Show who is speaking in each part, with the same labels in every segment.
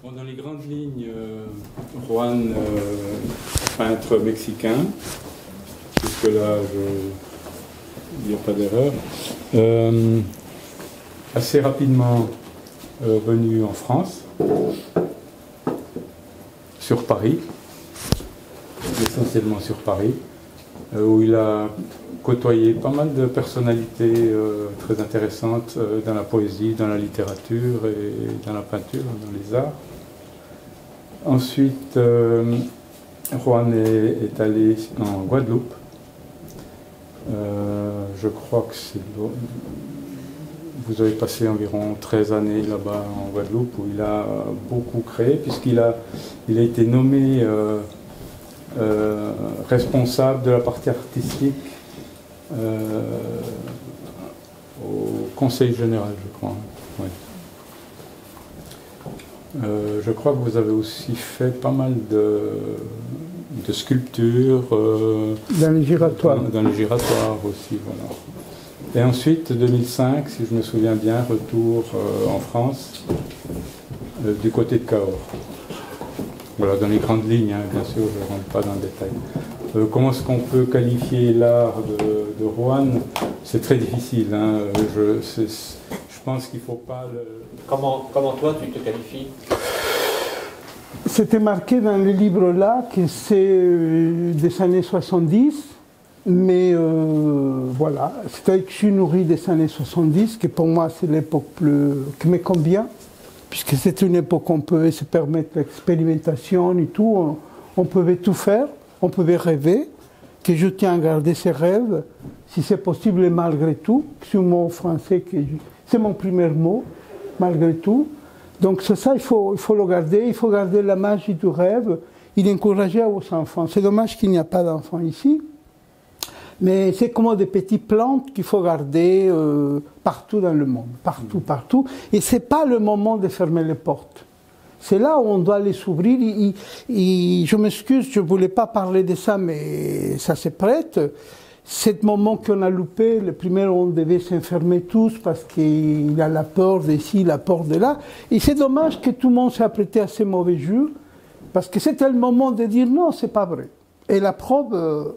Speaker 1: Bon, dans les grandes lignes, Juan, peintre mexicain, jusque-là, il n'y a pas d'erreur, assez rapidement venu en France, sur Paris, essentiellement sur Paris, où il a côtoyé pas mal de personnalités très intéressantes dans la poésie, dans la littérature et dans la peinture, dans les arts. Ensuite, Juan est allé en Guadeloupe. Je crois que vous avez passé environ 13 années là-bas en Guadeloupe, où il a beaucoup créé, puisqu'il a été nommé responsable de la partie artistique au Conseil général, je crois. Ouais. Je crois que vous avez aussi fait pas mal de sculptures.
Speaker 2: Dans les giratoires.
Speaker 1: Dans les giratoires aussi, voilà. Et ensuite, 2005, si je me souviens bien, retour en France, du côté de Cahors. Voilà, dans les grandes lignes, hein, bien sûr, je ne rentre pas dans le détail. Comment est-ce qu'on peut qualifier l'art de Juan? C'est très difficile. Hein. Je pense qu'il ne faut pas le...
Speaker 3: Comment toi tu te qualifies?
Speaker 2: C'était marqué dans le livre là que c'est des années 70, mais voilà, c'est avec que je suis nourri des années 70, que pour moi c'est l'époque qui me convient, puisque c'est une époque où on pouvait se permettre l'expérimentation et tout, on pouvait tout faire, on pouvait rêver, que je tiens à garder ces rêves, si c'est possible et malgré tout, c'est un mot français, c'est mon premier mot, malgré tout. Donc c'est ça, il faut le garder, il faut garder la magie du rêve, il encourageait vos enfants. C'est dommage qu'il n'y a pas d'enfants ici, mais c'est comme des petites plantes qu'il faut garder partout dans le monde, partout, partout. Et ce n'est pas le moment de fermer les portes. C'est là où on doit les ouvrir. Je m'excuse, je ne voulais pas parler de ça, mais ça se prête. C'est le moment qu'on a loupé. Le premier, on devait s'enfermer tous parce qu'il y a la peur d'ici, la peur de là. Et c'est dommage que tout le monde s'est apprêté à ces mauvais jeux, parce que c'était le moment de dire non, c'est pas vrai. Et la preuve,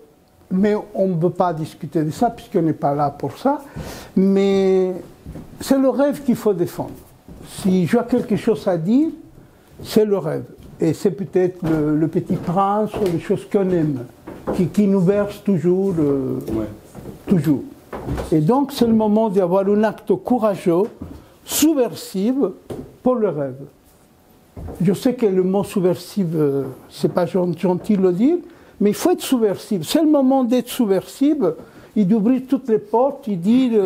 Speaker 2: mais on ne veut pas discuter de ça puisqu'on n'est pas là pour ça. Mais c'est le rêve qu'il faut défendre. Si j'ai quelque chose à dire, c'est le rêve. Et c'est peut-être le Petit Prince ou les choses qu'on aime, qui nous berce toujours. Toujours. Et donc, c'est le moment d'avoir un acte courageux, subversif, pour le rêve. Je sais que le mot subversif, c'est pas gentil de le dire, mais il faut être subversif. C'est le moment d'être subversif et d'ouvrir toutes les portes et dire...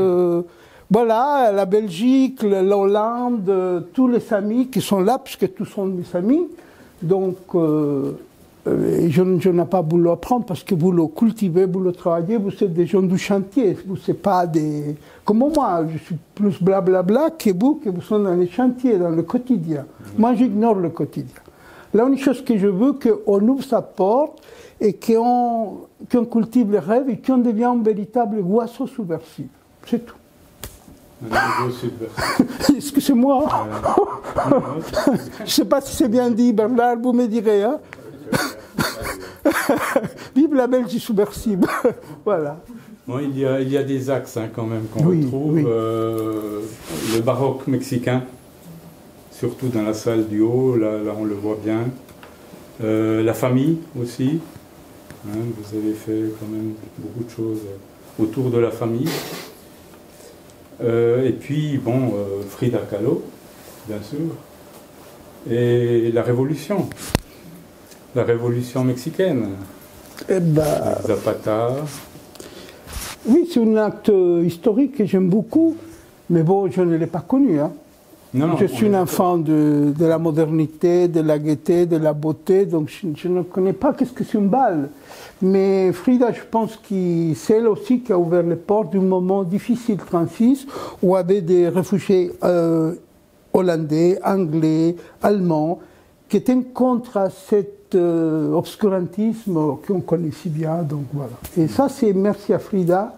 Speaker 2: voilà, la Belgique, l'Hollande, tous les amis qui sont là, puisque tous sont mes amis. Donc, je n'ai pas voulu l'apprendre parce que vous le cultivez, vous le travaillez, vous êtes des gens du chantier. Vous n'êtes pas des... Comme moi, je suis plus blablabla que vous sont dans les chantiers, dans le quotidien. Moi, j'ignore le quotidien. La unique chose que je veux, c'est qu'on ouvre sa porte et qu'on cultive les rêves et qu'on devient un véritable oiseau subversif. C'est tout. Excusez-moi. Je ne sais pas si c'est bien dit, Bernard, vous me direz. Hein. Vive la Belgique subversive. Voilà.
Speaker 1: Bon, il y a des axes hein, quand même qu'on retrouve. Oui. Le baroque mexicain, surtout dans la salle du haut, là on le voit bien. La famille aussi. Hein, vous avez fait quand même beaucoup de choses autour de la famille. Et puis, bon, Frida Kahlo, bien sûr, et la révolution mexicaine, Zapata.
Speaker 2: Oui, c'est un acte historique que j'aime beaucoup, mais bon, je ne l'ai pas connu. Hein.
Speaker 1: Non,
Speaker 2: je suis un enfant de la modernité, de la gaieté, de la beauté, donc je ne connais pas qu'est-ce que c'est une balle. Mais Frida, je pense que c'est elle aussi qui a ouvert les portes d'un moment difficile, 36, où il y avait des réfugiés hollandais, anglais, allemands, qui étaient contre cet obscurantisme qu'on connaît si bien. Donc voilà. Et ça, c'est merci à Frida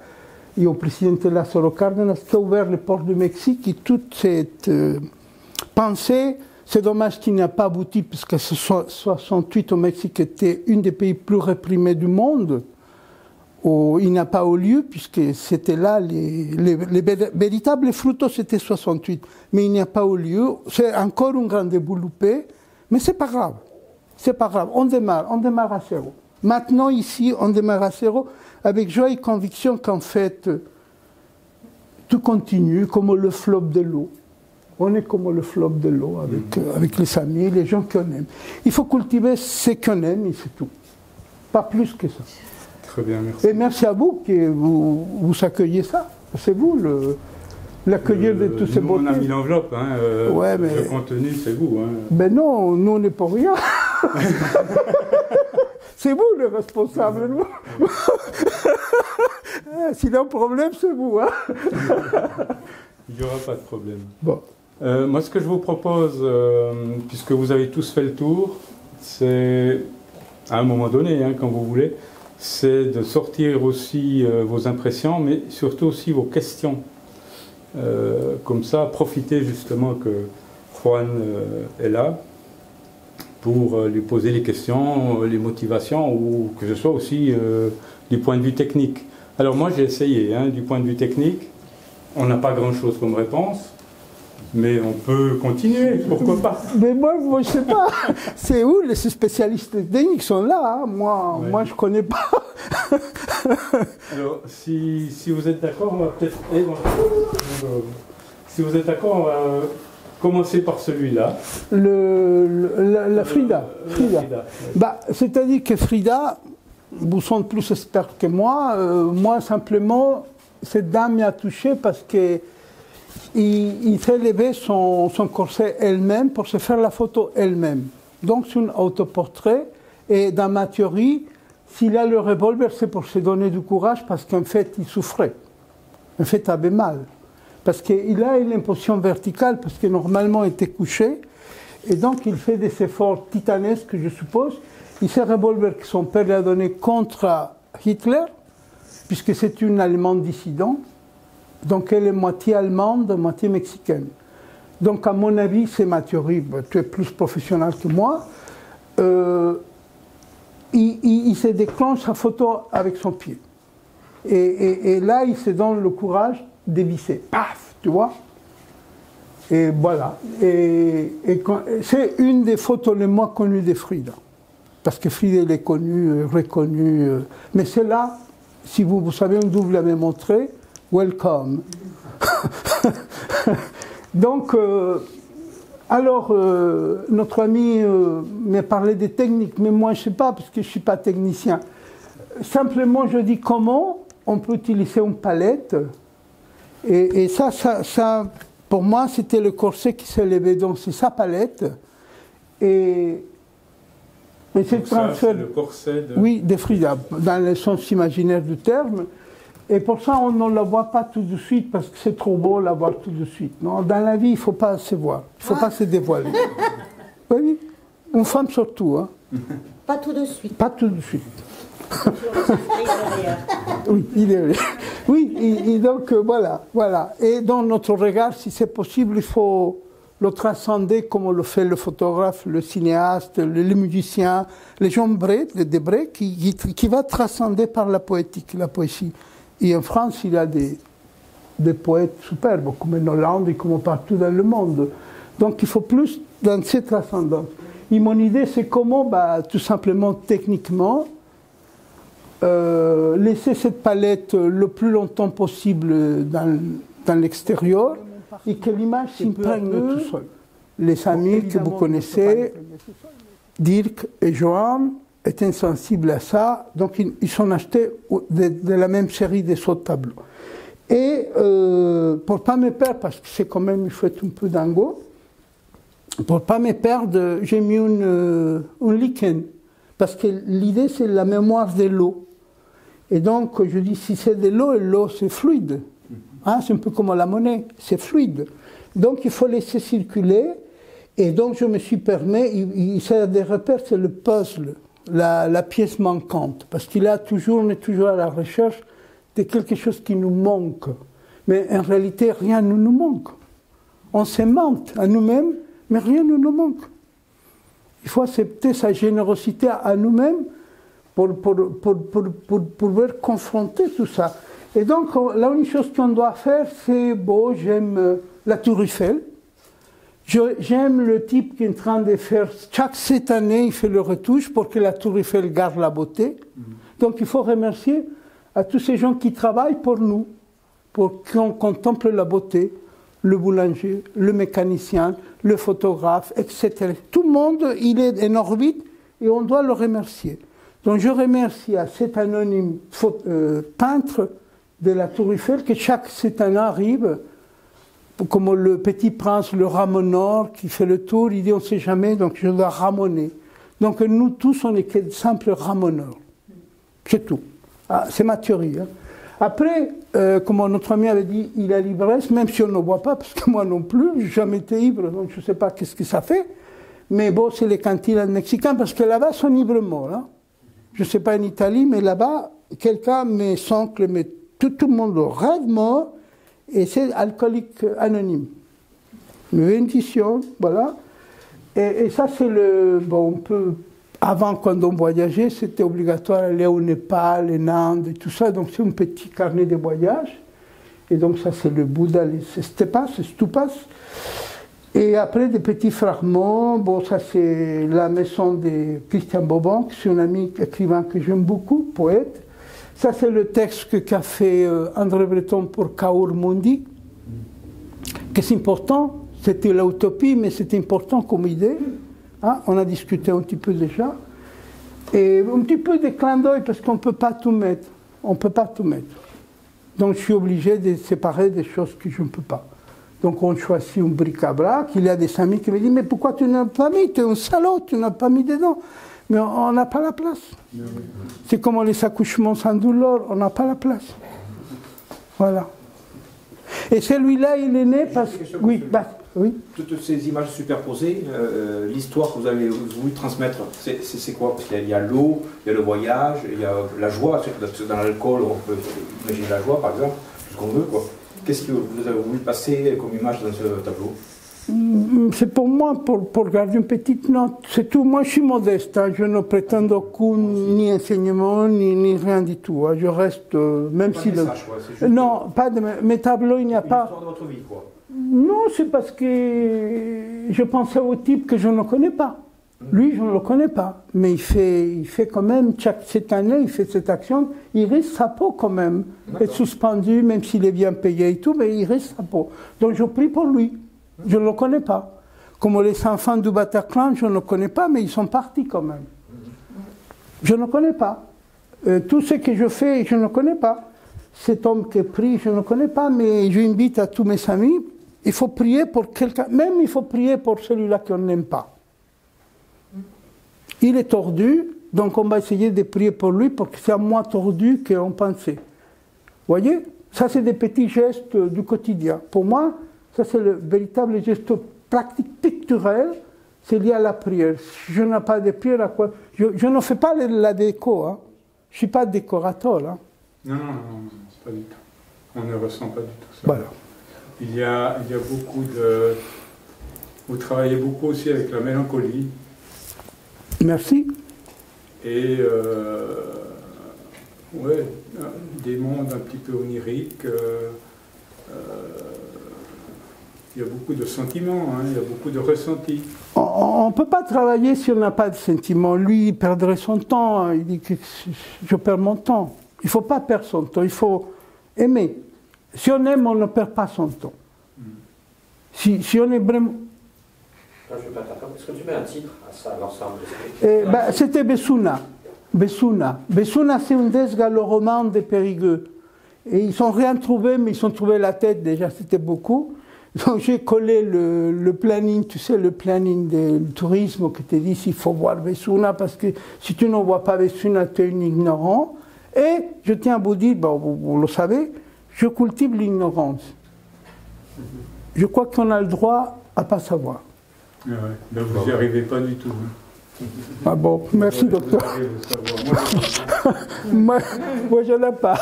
Speaker 2: et au président Lázaro Cárdenas qui a ouvert les portes du Mexique et toute cette pensée. C'est dommage qu'il n'y a pas abouti, parce que 68 au Mexique était un des pays plus réprimés du monde, où il n'a pas eu lieu, puisque c'était là, les véritables frutos, c'était 68. Mais il n'y a pas eu lieu. C'est encore un grand développé, mais c'est pas grave. C'est pas grave. On démarre à zéro. Maintenant, ici, on démarre à zéro, avec joie et conviction qu'en fait, tout continue comme le flot de l'eau. On est comme le flot de l'eau avec les amis, les gens qu'on aime. Il faut cultiver ce qu'on aime et c'est tout. Pas plus que ça.
Speaker 1: Très bien, merci.
Speaker 2: Et merci à vous que vous accueillez ça. C'est vous l'accueillir de tous ces beautés.
Speaker 1: On a mis l'enveloppe, hein,
Speaker 2: ouais, mais
Speaker 1: le contenu, c'est vous. Hein.
Speaker 2: Ben non, nous on n'est pas rien. C'est vous le responsable. S'il y a un problème, c'est vous. Hein.
Speaker 1: Il n'y aura pas de problème.
Speaker 2: Bon.
Speaker 1: Moi, ce que je vous propose, puisque vous avez tous fait le tour, c'est, à un moment donné, hein, quand vous voulez, c'est de sortir aussi vos impressions, mais surtout aussi vos questions. Comme ça, profitez justement que Juan est là pour lui poser les questions, les motivations, ou que ce soit aussi du point de vue technique. Alors moi, j'ai essayé, hein, du point de vue technique, on n'a pas grand-chose comme réponse. Mais on peut continuer, pourquoi pas?
Speaker 2: Mais moi je ne sais pas. C'est où les spécialistes techniques sont là, hein. Moi,
Speaker 1: ouais.
Speaker 2: Moi, je ne connais pas.
Speaker 1: Alors, si vous êtes d'accord, on va peut-être... Si vous êtes d'accord, on va commencer par celui-là.
Speaker 2: La Frida. Frida.
Speaker 1: Frida.
Speaker 2: Bah, c'est-à-dire que Frida, vous êtes plus expert que moi. Moi, simplement, cette dame m'a touché parce que il fait lever son corset elle-même pour se faire la photo elle-même. Donc c'est un autoportrait. Et dans ma théorie, s'il a le revolver, c'est pour se donner du courage parce qu'en fait, il souffrait. En fait, il avait mal. Parce qu'il a une imposition verticale, parce que normalement, il était couché. Et donc, il fait des efforts titanesques, je suppose. Et ce revolver que son père lui a donné contre Hitler, puisque c'est une Allemande dissident, donc elle est moitié allemande, moitié mexicaine. Donc à mon avis, c'est ma théorie, tu es plus professionnel que moi, il se déclenche sa photo avec son pied. Et là, il se donne le courage de visser. Paf, tu vois. Et voilà. Et c'est une des photos les moins connues de Frida. Parce que Frida, elle est connue, reconnue. Mais celle-là, si vous savez d'où vous l'avez montré, welcome. Donc, alors, notre ami m'a parlé des techniques, mais moi je ne sais pas, parce que je ne suis pas technicien. Simplement, je dis comment on peut utiliser une palette. Et ça, pour moi, c'était le corset qui s'est levé, donc c'est sa palette. Et c'est
Speaker 1: le corset de...
Speaker 2: Oui, de Frida, dans le sens imaginaire du terme. Et pour ça, on ne la voit pas tout de suite, parce que c'est trop beau la voir tout de suite. Non, dans la vie, il ne faut pas se voir, il ne faut pas se dévoiler. Oui, une femme surtout. Hein.
Speaker 4: Pas tout de suite.
Speaker 2: Pas tout de suite. Oui, il est vrai. Oui, et donc voilà. Et dans notre regard, si c'est possible, il faut le transcender comme le fait le photographe, le cinéaste, le musicien, les gens des vrais, qui va transcender par la poétique, la poésie. Et en France, il y a des poètes superbes, comme en Hollande et comme partout dans le monde. Donc il faut plus dans cette transcendance. Et mon idée, c'est comment, tout simplement, techniquement, laisser cette palette le plus longtemps possible dans l'extérieur et que l'image s'imprègne tout seul. Les amis que vous connaissez, Dirk et Johan, étaient sensibles à ça, donc ils sont achetés de la même série des autres tableaux. Et pour ne pas me perdre, parce que c'est quand même, il faut être un peu dingo, pour ne pas me perdre, j'ai mis un lichen. Parce que l'idée, c'est la mémoire de l'eau. Et donc, je dis, si c'est de l'eau, l'eau, c'est fluide. Hein, c'est un peu comme la monnaie, c'est fluide. Donc, il faut laisser circuler. Et donc, je me suis permis, c'est des repères, c'est le puzzle, la pièce manquante. Parce qu'on est toujours à la recherche de quelque chose qui nous manque. Mais en réalité, rien ne nous manque. On se ment à nous-mêmes, mais rien ne nous manque. Il faut accepter sa générosité à nous-mêmes pour pouvoir confronter tout ça. Et donc, la unique chose qu'on doit faire, c'est, bon, j'aime la Tour Eiffel. J'aime le type qui est en train de faire, cette année, il fait le retouche pour que la Tour Eiffel garde la beauté. Donc, il faut remercier à tous ces gens qui travaillent pour nous, pour qu'on contemple la beauté, le boulanger, le mécanicien, le photographe, etc. Tout le monde, il est en orbite et on doit le remercier. Donc je remercie à cet anonyme peintre de la Tour Eiffel que cette année arrive, comme le petit prince, le ramoneur qui fait le tour, il dit on ne sait jamais, donc je dois ramoner. Donc nous tous, on est que simples ramoneurs. C'est tout. Ah, c'est ma théorie. Hein. Après, comme notre ami avait dit, il a l'ivresse, même si on ne boit pas, parce que moi non plus, je n'ai jamais été ivre, donc je ne sais pas qu'est-ce que ça fait. Mais bon, c'est les cantines mexicains, parce que là-bas, c'est un ivre-mort. Hein. Je ne sais pas en Italie, mais là-bas, quelqu'un, mes oncles, tout le monde rêve mort, et c'est alcoolique anonyme. Une benediction, voilà. Et ça, c'est le... Bon, on peut... Avant, quand on voyageait, c'était obligatoire d'aller au Népal, en Inde, et tout ça. Donc, c'est un petit carnet de voyage. Et donc, ça, c'est le Bouddha, c'est Stupas. Et après, des petits fragments. Bon, ça, c'est la maison de Christian Bobon, qui est un ami écrivain que j'aime beaucoup, poète. Ça, c'est le texte qu'a fait André Breton pour Kaur Mundi, que c'est important. C'était l'utopie, mais c'était important comme idée. Hein, on a discuté un petit peu déjà. Et un petit peu de clin d'œil, parce qu'on ne peut pas tout mettre. On ne peut pas tout mettre. Donc je suis obligé de séparer des choses que je ne peux pas. Donc on choisit un bric-à-brac. Il y a des amis qui me disent, mais pourquoi tu n'as pas mis? Tu es un salaud, tu n'as pas mis dedans. Mais on n'a pas la place. C'est comme les accouchements sans douleur, on n'a pas la place. Voilà. Et celui-là, il est né parce que... Oui, oui.
Speaker 3: Toutes ces images superposées, l'histoire que vous avez voulu transmettre, c'est quoi? Parce qu'il y a l'eau, il y a le voyage, il y a la joie. Dans l'alcool, on peut imaginer la joie, par exemple, tout ce qu'on veut, quoi. Qu'est-ce que vous avez voulu passer comme image dans ce tableau?
Speaker 2: C'est pour moi, pour garder une petite note. C'est tout. Moi, je suis modeste. Hein. Je ne prétends aucun ni enseignement, ni rien du tout. Hein. Je reste, même si... Message, quoi. Non, pas de... Mes tableaux, il n'y a pas...
Speaker 3: L'histoire de votre vie, quoi.
Speaker 2: Non, c'est parce que je pensais au type que je ne connais pas. Lui, je ne le connais pas. Mais il fait quand même, cette année, il fait cette action. Il risque sa peau quand même. Être suspendu, même s'il est bien payé et tout, mais il risque sa peau. Donc je prie pour lui. Je ne le connais pas. Comme les enfants du Bataclan, je ne le connais pas, mais ils sont partis quand même. Je ne connais pas. Tout ce que je fais, je ne connais pas. Cet homme qui est pris, je ne connais pas, mais j'invite à tous mes amis, il faut prier pour quelqu'un, même il faut prier pour celui-là qu'on n'aime pas. Il est tordu, donc on va essayer de prier pour lui, parce que c'est moins tordu qu'on pensait. Vous voyez? Ça, c'est des petits gestes du quotidien. Pour moi, ça, c'est le véritable geste pratique, pictural, c'est lié à la prière. Si je n'ai pas de prière, à quoi je ne fais pas la déco. Hein. Je ne suis pas décorateur. Hein.
Speaker 1: Non, c'est pas du tout. On ne ressent pas du tout ça.
Speaker 2: Voilà.
Speaker 1: Il y a beaucoup de... Vous travaillez beaucoup aussi avec la mélancolie.
Speaker 2: Merci.
Speaker 1: Et ouais, des mondes un petit peu oniriques. Il y a beaucoup de sentiments, hein, il y a beaucoup de ressentis.
Speaker 2: On ne peut pas travailler si on n'a pas de sentiments. Lui, il perdrait son temps. Hein. Il dit que je perds mon temps. Il ne faut pas perdre son temps, il faut aimer. Si on aime, on ne perd pas son temps. Si on est vraiment...
Speaker 3: Est-ce que tu mets un titre à ça, à l'ensemble?
Speaker 2: C'était Bessuna. Bessuna, c'est un des gallo-roman de Périgueux. Et ils n'ont rien trouvé, mais ils ont trouvé la tête, déjà, c'était beaucoup. Donc j'ai collé le planning, tu sais, le planning du tourisme qui te dit s'il faut voir Vesuna, parce que si tu ne vois pas Vesuna, tu es un ignorant. Et je tiens à vous dire, bon, vous le savez, je cultive l'ignorance. Je crois qu'on a le droit à ne pas savoir.
Speaker 1: Ah ouais. Ben, vous n'y arrivez pas du tout. Hein.
Speaker 2: Ah bon, merci docteur. Moi, je n'en ai pas.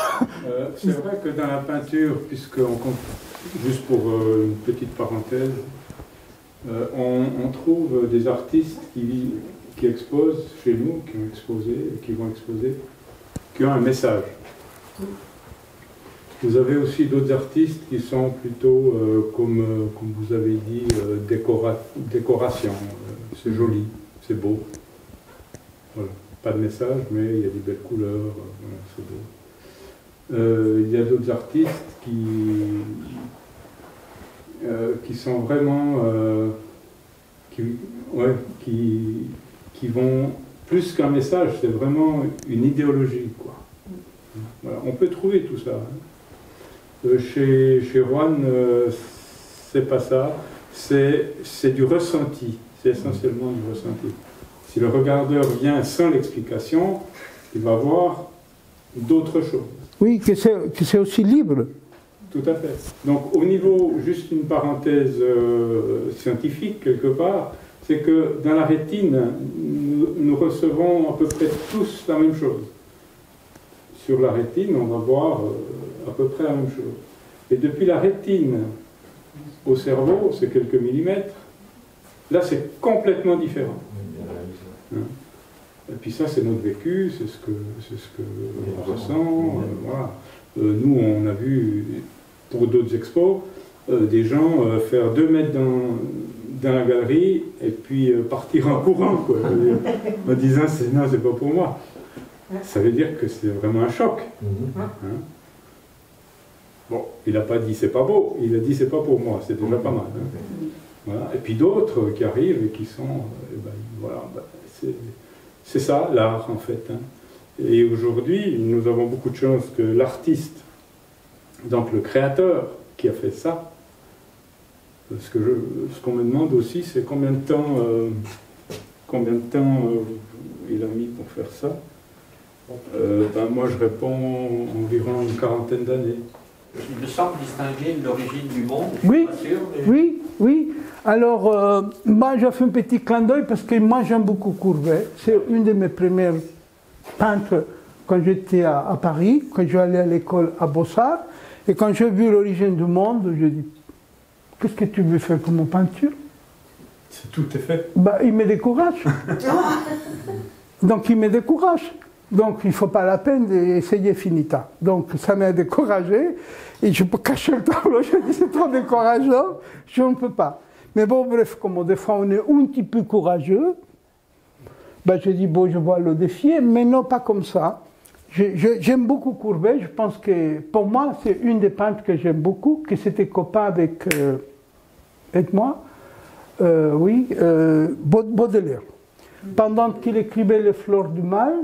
Speaker 1: C'est vrai que dans la peinture, juste pour une petite parenthèse, on trouve des artistes qui exposent chez nous, qui vont exposer, qui ont un message. Vous avez aussi d'autres artistes qui sont plutôt, comme vous avez dit, décoration. C'est joli, c'est beau. Voilà. Pas de message, mais il y a des belles couleurs, voilà, c'est beau. Il y a d'autres artistes qui sont vraiment, qui vont, plus qu'un message, c'est vraiment une idéologie, quoi. Voilà. On peut trouver tout ça. Hein. Chez Juan, c'est pas ça, c'est du ressenti, c'est essentiellement du ressenti. Si le regardeur vient sans l'explication, il va voir d'autres choses.
Speaker 2: Oui, que c'est aussi libre.
Speaker 1: Tout à fait. Donc au niveau, juste une parenthèse scientifique quelque part, c'est que dans la rétine, nous recevons à peu près tous la même chose. Sur la rétine, on va voir à peu près la même chose. Et depuis la rétine au cerveau, c'est quelques millimètres, là c'est complètement différent. Hein. Et puis ça, c'est notre vécu, c'est ce que on ressent. Voilà. Nous, on a vu, pour d'autres expos, des gens faire 2 mètres dans la galerie et puis partir en courant, quoi, en disant non, c'est pas pour moi. Ça veut dire que c'est vraiment un choc. Hein. Bon, il n'a pas dit c'est pas beau, il a dit c'est pas pour moi, c'est déjà pas mal. Hein. Voilà. Et puis d'autres qui arrivent et qui sont, voilà, c'est ça l'art en fait. Hein. Et aujourd'hui, nous avons beaucoup de chance que l'artiste, donc le créateur qui a fait ça, parce que ce qu'on me demande aussi, c'est combien de temps il a mis pour faire ça. Moi je réponds environ une quarantaine d'années.
Speaker 4: Il me semble distinguer l'origine du monde.
Speaker 2: Oui,
Speaker 4: pas sûr, mais...
Speaker 2: oui. Alors, moi j'ai fait un petit clin d'œil parce que moi j'aime beaucoup Courbet. C'est une de mes premières peintres quand j'étais à Paris, quand je suis allé à l'école à Beaux-Arts. Et quand j'ai vu l'origine du monde, je dis, qu'est-ce que tu veux faire comme peinture?
Speaker 1: Tout est fait.
Speaker 2: Il me décourage. Donc il me décourage. Donc il ne faut pas la peine d'essayer finita. Donc ça m'a découragé. Et je peux cacher le tableau, je dis c'est trop décourageant, je ne peux pas. Mais bon, bref, comme des fois on est un petit peu courageux, je dis bon, je vais le défier, mais non pas comme ça. J'aime beaucoup Courbet, je pense que pour moi c'est une des peintres que j'aime beaucoup, que c'était copain avec moi, Baudelaire. Pendant qu'il écrivait Les Fleurs du Mal,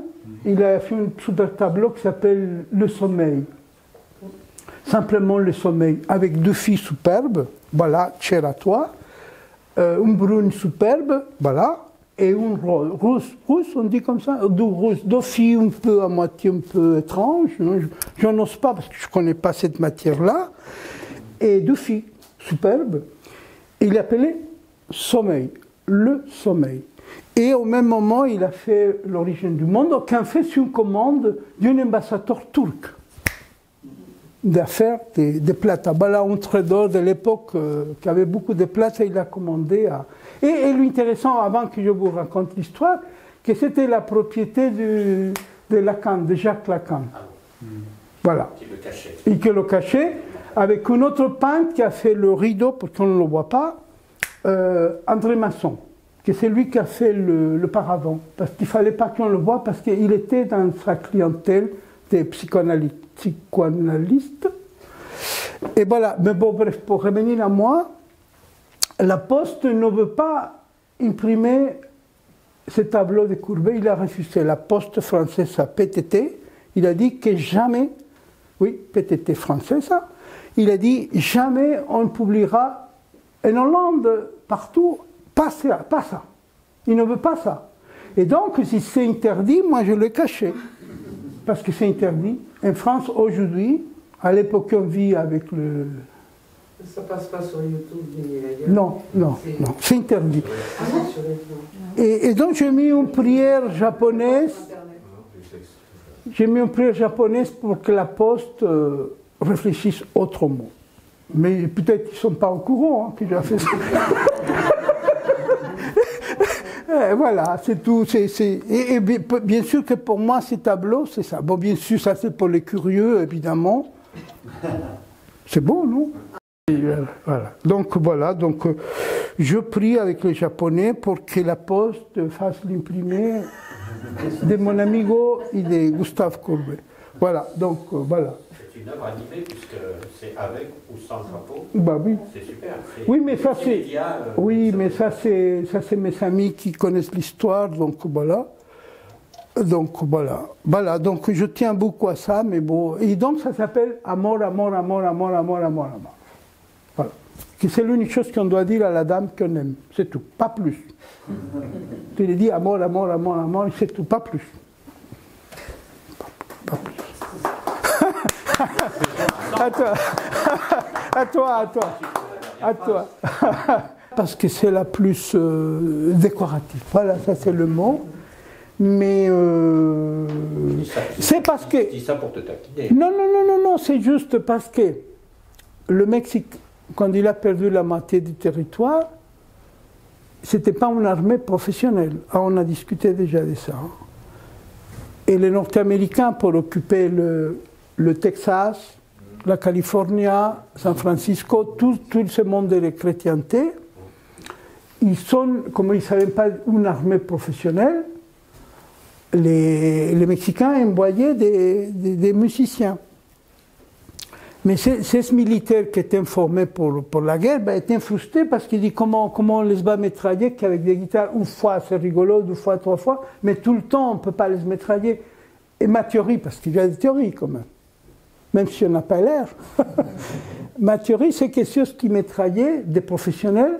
Speaker 2: il a fait un tableau qui s'appelle Le Sommeil. Simplement Le Sommeil, avec 2 filles superbes, voilà, chère à toi, une brune superbe, voilà, et une rose, on dit comme ça, 2 filles un peu à moitié un peu étranges, je n'ose pas parce que je ne connais pas cette matière-là, et 2 filles superbes, il l'appelait Sommeil, Le Sommeil. Et au même moment, il a fait l'origine du monde, qu'en fait sur une commande d'un ambassadeur turc d'affaires des plâtres. Voilà, un trésor de l'époque qui avait beaucoup de plâtres, il a commandé à... Et l'intéressant, avant que je vous raconte l'histoire, que c'était la propriété de Lacan, de Jacques Lacan. Voilà.
Speaker 4: Qui le cachait.
Speaker 2: Et qui le cachait, avec un autre peintre qui a fait le rideau, parce qu'on ne le voit pas, André Masson, que c'est lui qui a fait le paravent, parce qu'il ne fallait pas qu'on le voie, parce qu'il était dans sa clientèle des psychanalystes. Et voilà, mais bon, bref, pour revenir à moi, la Poste ne veut pas imprimer ce tableau de Courbet, il a refusé. La Poste française, sa PTT, il a dit que jamais Oui, PTT français, ça. Il a dit, jamais on publiera en Hollande, partout, pas ça. Il ne veut pas ça. Et donc, si c'est interdit, moi je l'ai caché. Parce que c'est interdit. En France, aujourd'hui, à l'époque on vit avec le...
Speaker 5: Ça passe pas sur YouTube ni ailleurs.
Speaker 2: Non, c'est interdit.
Speaker 5: Ah non.
Speaker 2: Et donc j'ai mis une prière japonaise. J'ai mis une prière japonaise pour que la Poste réfléchisse autrement. Mais peut-être qu'ils ne sont pas au courant que j'ai fait ça. Voilà, c'est tout. Et bien sûr que pour moi, ces tableaux, c'est ça. Bon, bien sûr, ça c'est pour les curieux, évidemment. C'est beau, non? Et voilà. Donc, je prie avec les Japonais pour que la Poste fasse l'imprimer de mon amigo et de Gustave Courbet. Voilà, donc voilà.
Speaker 4: C'est une œuvre animée puisque c'est avec ou sans chapeau.
Speaker 2: Bah oui.
Speaker 4: C'est super.
Speaker 2: Oui, mais ça c'est.
Speaker 4: Médias,
Speaker 2: Oui, mais ça c'est mes amis qui connaissent l'histoire, donc voilà. Voilà, donc je tiens beaucoup à ça, mais bon. Et donc ça s'appelle Amor, Amor, Amor, Amor, Amor, Amor, Amor. Voilà. C'est l'unique chose qu'on doit dire à la dame qu'on aime, c'est tout, pas plus. Tu lui dis Amor, Amor, Amor, Amor, c'est tout, pas plus. Pas plus. À toi. Parce que c'est la plus décorative. Voilà, ça c'est le mot. Mais c'est parce que...
Speaker 4: Je dis ça pour te taquiner.
Speaker 2: Non, c'est juste parce que le Mexique, quand il a perdu la moitié du territoire, c'était pas une armée professionnelle. Ah, on a discuté déjà de ça. Et les Nord-Américains, pour occuper le Texas, la Californie, San Francisco, tout ce monde de la chrétienté, ils sont, comme ils ne savaient pas une armée professionnelle, les Mexicains envoyaient des musiciens. Mais ces militaires qui étaient formés pour la guerre étaient frustrés parce qu'ils disent comment on les va métrailler qu'avec des guitares, une fois c'est rigolo, deux fois, trois fois, mais tout le temps on ne peut pas les métrailler. Et ma théorie, parce qu'il y a des théories quand même si on n'a pas l'air, ma théorie c'est que ceux qui métraillaient des professionnels,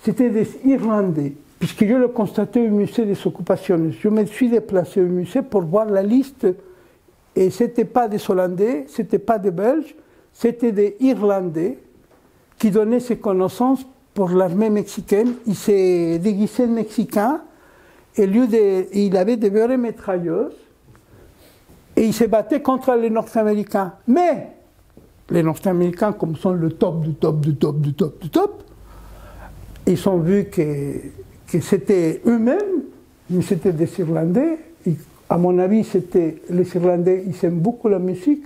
Speaker 2: c'était des Irlandais. Puisque je le constatais au musée des occupations. Je me suis déplacé au musée pour voir la liste, et ce n'était pas des Hollandais, ce n'était pas des Belges, c'était des Irlandais qui donnaient ses connaissances pour l'armée mexicaine. Il s'est déguisé de Mexicain, et il avait des vraies mitrailleuses, et il se battait contre les Nord-Américains. Mais les Nord-Américains, comme sont le top du top du top du top du top, ils ont vu que c'était eux-mêmes, mais c'était des Irlandais. Et à mon avis, les Irlandais, ils aiment beaucoup la musique.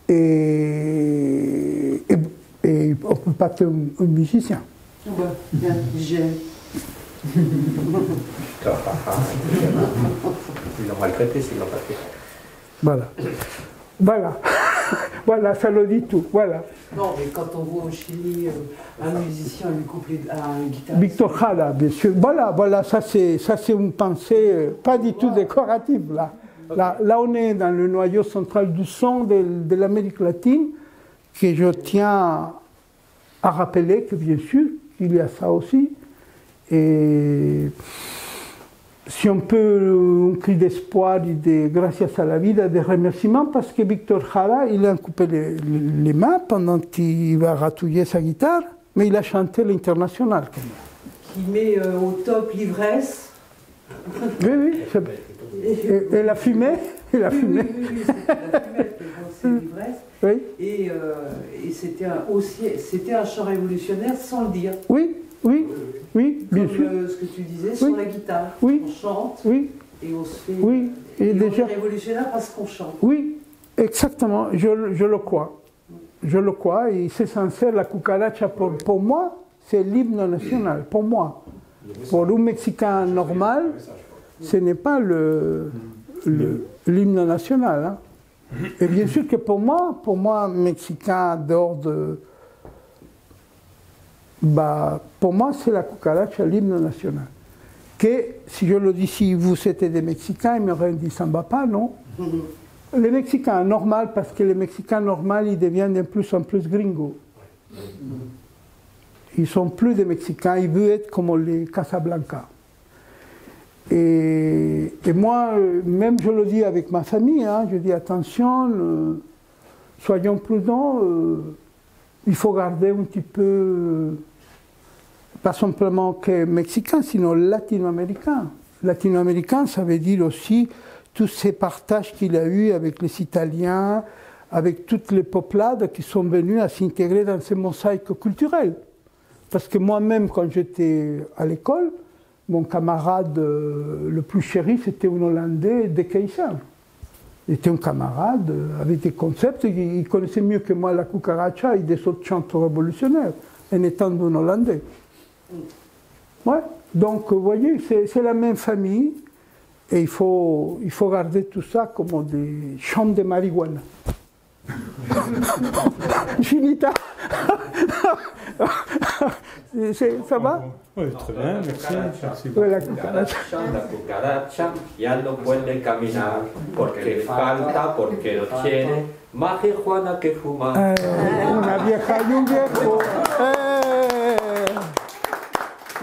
Speaker 2: Et on ne peut pas être un musicien.
Speaker 5: Bien, j'aime.
Speaker 4: Ils l'ont maltraité s'ils l'ont pas fait.
Speaker 2: Voilà, ça le dit tout. Voilà.
Speaker 5: Non, mais quand on voit au Chili un musicien lui couper à une guitare.
Speaker 2: Victor Jara, bien sûr. Voilà, ça c'est une pensée pas du tout décorative. Là, on est dans le noyau central du son de l'Amérique latine, que je tiens à rappeler que bien sûr, il y a ça aussi. Et si on peut, un cri d'espoir et de gracias a la vida, de remerciements, parce que Victor Jara, il a coupé les mains pendant qu'il va ratouiller sa guitare, mais il a chanté l'International.
Speaker 5: Qui met au top l'ivresse.
Speaker 2: Oui. Et la fumée.
Speaker 5: Oui, c'est l'ivresse.
Speaker 2: Oui.
Speaker 5: Et c'était un chant révolutionnaire sans le dire.
Speaker 2: Oui, bien sûr.
Speaker 5: Comme ce que tu disais sur la guitare.
Speaker 2: Oui.
Speaker 5: On chante et on se fait.
Speaker 2: Oui. Et
Speaker 5: on
Speaker 2: déjà,
Speaker 5: est révolutionnaire parce qu'on chante.
Speaker 2: Oui, exactement, je le crois. Je le crois, et c'est sincère, la cucaracha, pour moi, c'est l'hymne national, pour moi. Pour un Mexicain normal, ce n'est pas l'hymne national. Hein. Et bien sûr que pour moi, Mexicain dehors de... pour moi, c'est la cucaracha, l'hymne national. Que, si je le dis, si vous étiez des Mexicains, ils m'auraient dit, ça ne va pas, non? les Mexicains, normal, parce que les Mexicains normaux, ils deviennent de plus en plus gringos. Ils sont plus des Mexicains, ils veulent être comme les Casablanca. Et moi, même je le dis avec ma famille, hein, je dis attention, soyons prudents, il faut garder un petit peu, pas simplement que mexicain, sinon latino-américain. Latino-américain, ça veut dire aussi tous ces partages qu'il a eus avec les Italiens, avec toutes les peuplades qui sont venues à s'intégrer dans ces mosaïques culturelles. Parce que moi-même, quand j'étais à l'école, mon camarade le plus chéri, c'était un Hollandais de Keïssan. Il était un camarade avec des concepts, il connaissait mieux que moi la cucaracha et des autres chants révolutionnaires, en étant un Hollandais. Ouais. Donc, vous voyez, c'est la même famille, et il faut garder tout ça comme des champs de marijuana. Finita. Ça va?
Speaker 1: Oui, très bien, merci.
Speaker 2: Ouais, la cucaracha.
Speaker 4: La cucaracha ya no puede caminar porque falta, porque no tiene marihuana que fumar.
Speaker 2: Una vieja y un viejo.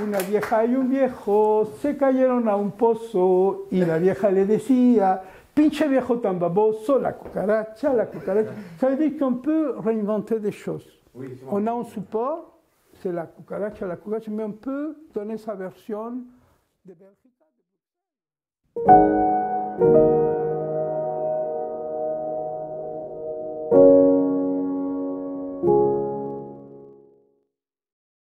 Speaker 2: Una vieja y un viejo se cayeron a un pozo y la vieja le decía, pinche viejo tan baboso, la cucaracha, la cucaracha. Ça veut dire qu'on peut réinventer des choses. Oui, on a un support, c'est la cucaracha, mais on peut donner sa version de Belgique.